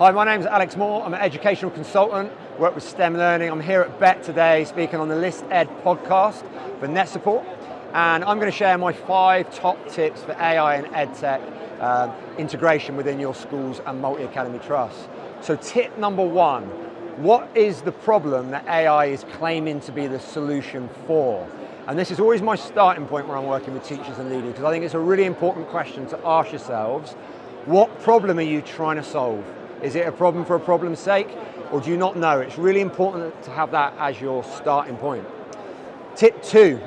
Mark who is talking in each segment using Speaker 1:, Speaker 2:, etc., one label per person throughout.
Speaker 1: Hi, my name is Alex Moore. I'm an educational consultant, work with STEM learning. I'm here at Bett today speaking on the List Ed podcast for Net Support. And I'm going to share my 5 top tips for AI and EdTech integration within your schools and multi-academy trusts. So tip number 1, what is the problem that AI is claiming to be the solution for? And this is always my starting point when I'm working with teachers and leaders, because I think it's a really important question to ask yourselves. What problem are you trying to solve? Is it a problem for a problem's sake, or do you not know? It's really important to have that as your starting point. Tip 2,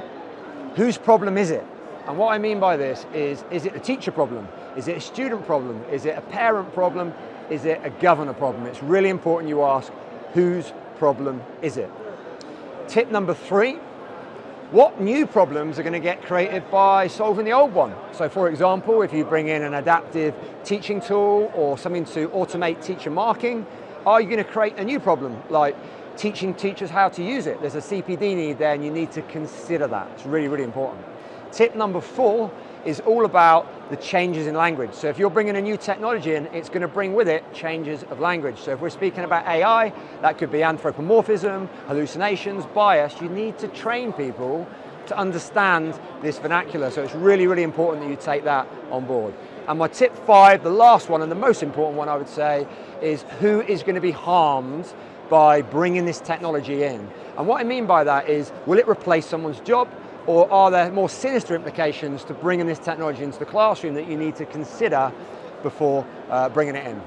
Speaker 1: whose problem is it? And what I mean by this is it a teacher problem? Is it a student problem? Is it a parent problem? Is it a governor problem? It's really important you ask, whose problem is it? Tip number 3, what new problems are going to get created by solving the old one? So for example, if you bring in an adaptive teaching tool or something to automate teacher marking, are you going to create a new problem like teaching teachers how to use it? There's a CPD need there and you need to consider that. It's really, really important. Tip number 4 is all about the changes in language. So if you're bringing a new technology in, it's going to bring with it changes of language. So if we're speaking about AI, that could be anthropomorphism, hallucinations, bias. You need to train people to understand this vernacular. So it's really, really important that you take that on board. And my tip 5, the last one and the most important one I would say, is who is going to be harmed by bringing this technology in. And what I mean by that is, will it replace someone's job? Or are there more sinister implications to bringing this technology into the classroom that you need to consider before bringing it in?